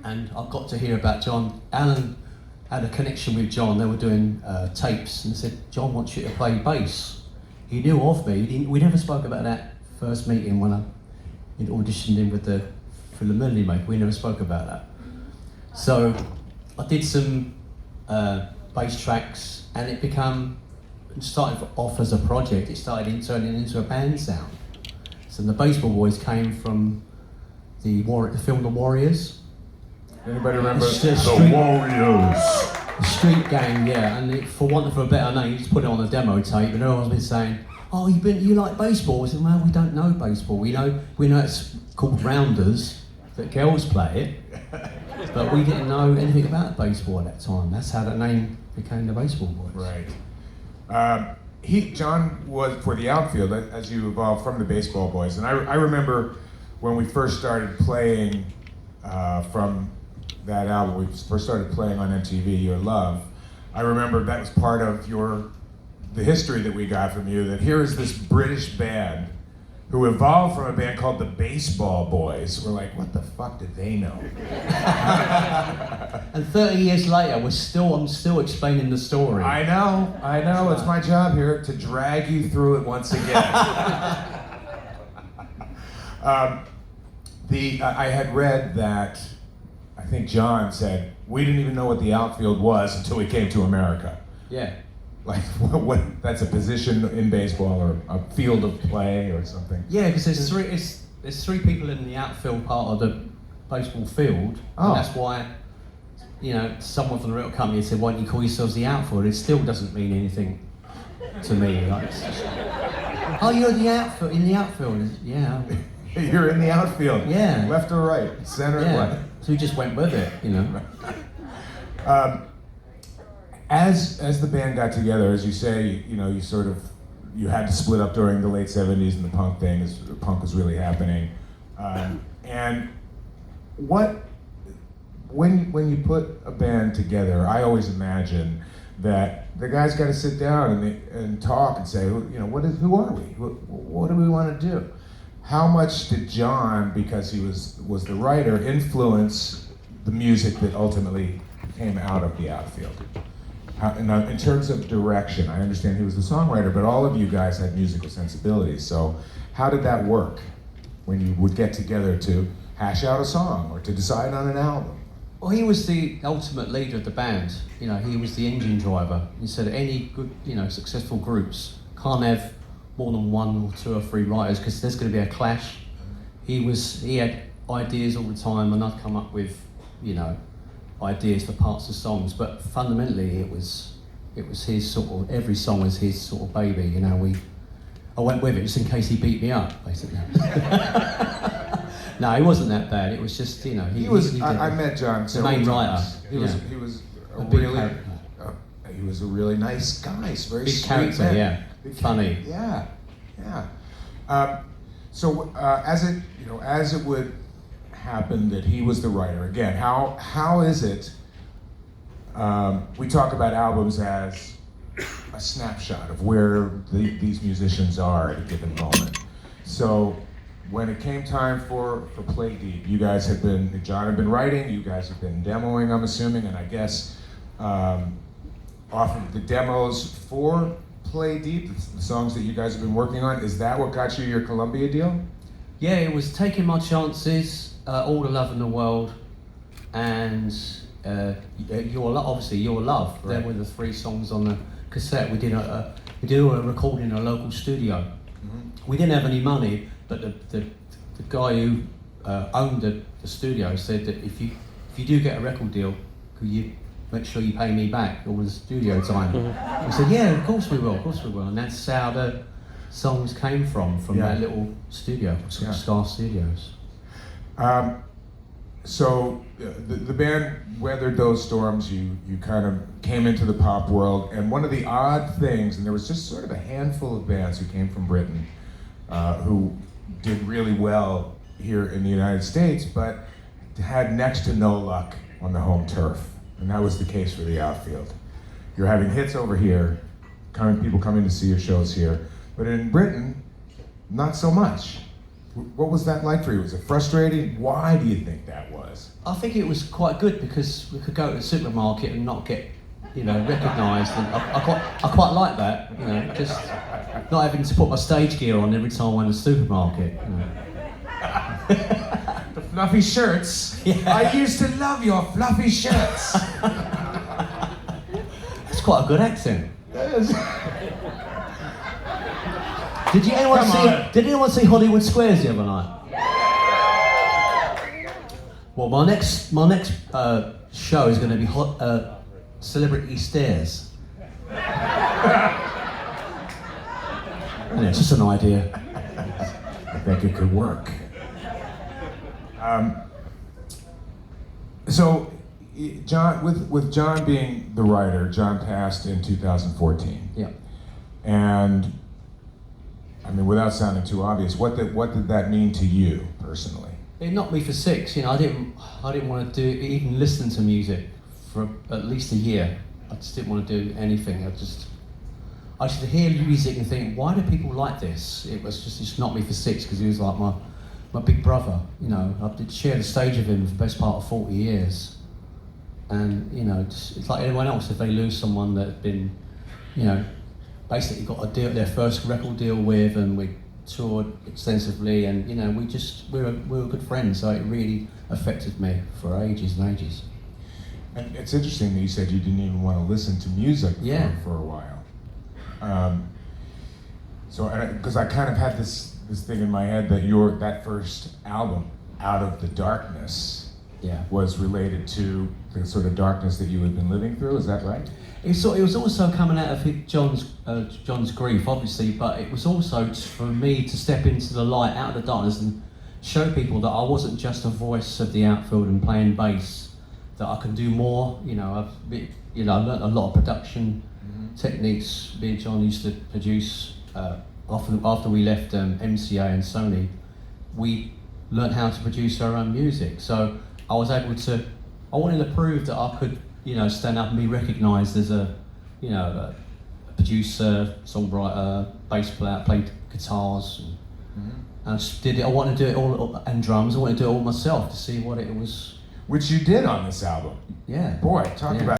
and I got to hear about John. Alan had a connection with John. They were doing tapes, and said, John wants you to play bass. He knew of me. We never spoke about that first meeting when I auditioned in with for the Melody Maker. We never spoke about that. So I did some bass tracks, and it started off as a project. It started turning into a band sound. So the Baseball Boys came from the film The Warriors. Anybody remember The Warriors? The Street Gang, yeah. And for want of a better name, you just put it on a demo tape, and everyone's been saying, "Oh, you like baseball?" I said, "Well, we don't know baseball. We know it's called rounders, that girls play it, but we didn't know anything about baseball at that time." That's how that name became the Baseball Boys. Right. John was for the Outfield as you evolved from the Baseball Boys, and I remember when we first started playing from that album. We first started playing on MTV, Your Love. I remember that was part of the history that we got from you. That here is this British band who evolved from a band called the Baseball Boys. We're like, what the fuck did they know? And 30 years later, I'm still explaining the story. I know. It's my job here to drag you through it once again. I had read that, I think John said, we didn't even know what the Outfield was until we came to America. Yeah. Like, what that's a position in baseball or a field of play or something? Yeah, because there's three people in the outfield part of the baseball field, Oh. and that's why, someone from the real company said, "Why don't you call yourselves the Outfield?" It still doesn't mean anything to me. Like, oh, you're in the outfield. Yeah. You're in the outfield. Yeah. Left or right, center or what? So we just went with it, As the band got together, as you say, you had to split up during the late '70s and the punk was really happening. And when you put a band together, I always imagine that the guys got to sit down and talk and say, who are we? What do we want to do? How much did John, because he was the writer, influence the music that ultimately came out of the Outfield? In terms of direction, I understand he was the songwriter, but all of you guys had musical sensibilities. So how did that work when you would get together to hash out a song or to decide on an album? Well, he was the ultimate leader of the band. He was the engine driver. He said any good, successful groups can't have more than one or two or three writers because there's going to be a clash. He had ideas all the time, and I'd come up with, ideas for parts of songs. But fundamentally, it was his sort of, every song was his sort of baby. I went with it just in case he beat me up, basically. No, he wasn't that bad. It was just, he was. I met John. The main writer. He was he was a really nice guy. He's very big sweet character, man. yeah. Big Funny. Yeah. So as it would happen that he was the writer again, how is it? We talk about albums as a snapshot of where these musicians are at a given moment. So when it came time for Play Deep, John had been writing, you guys have been demoing, I'm assuming, and I guess off of the demos for Play Deep, the songs that you guys have been working on, is that what got you your Columbia deal? Yeah, it was Taking My Chances, All the Love in the World, and Your Love. Right. They were the three songs on the cassette. We did a recording in a local studio. Mm-hmm. We didn't have any money, but the guy who owned the studio said that if you do get a record deal, could you make sure you pay me back all the studio time? We said, yeah, of course we will, and that's how the songs came from that little studio, Star Studios. So the band weathered those storms. You kind of came into the pop world, and one of the odd things, and there was just sort of a handful of bands who came from Britain who did really well here in the United States, but had next to no luck on the home turf, and that was the case for the Outfield. You're having hits over here, people coming to see your shows here, but in Britain, not so much. What was that like for you? Was it frustrating? Why do you think that was? I think it was quite good because we could go to the supermarket and not get, recognised. And I quite like that, just not having to put my stage gear on every time I went to the supermarket. The fluffy shirts. Yeah. I used to love your fluffy shirts. That's quite a good accent. Yes. Did anyone see Hollywood Squares the other night? Well, my next show is going to be Celebrity Stairs. It's just an idea. I think it could work. So, John, with John being the writer, John passed in 2014. Yeah. And I mean, without sounding too obvious, what did that mean to you personally? It knocked me for six. I didn't want to even listen to music for at least a year. I just didn't want to do anything. I just hear music and think, why do people like this? It just knocked me for six because he was like my big brother. I did share the stage with him for the best part of 40 years. And it's like anyone else. If they lose someone that had been, basically got a deal, their first record deal with, and we toured extensively, and we were good friends. So it really affected me for ages and ages. And it's interesting that you said you didn't even want to listen to music for a while. Because I kind of had this thing in my head that that first album, Out of the Darkness, was related to the sort of darkness that you had been living through. Is that right? It was also coming out of John's grief, obviously, but it was also for me to step into the light, out of the darkness, and show people that I wasn't just a voice of the outfield and playing bass, that I can do more. I learned a lot of production techniques. Me and John used to produce after we left MCA and Sony. We learned how to produce our own music, so I was able to. I wanted to prove that I could, stand up and be recognised as a producer, songwriter, bass player, played guitars. And I just did it. I wanted to do it all, and drums. I wanted to do it all myself to see what it was. Which you did on this album. Yeah. Boy, talk about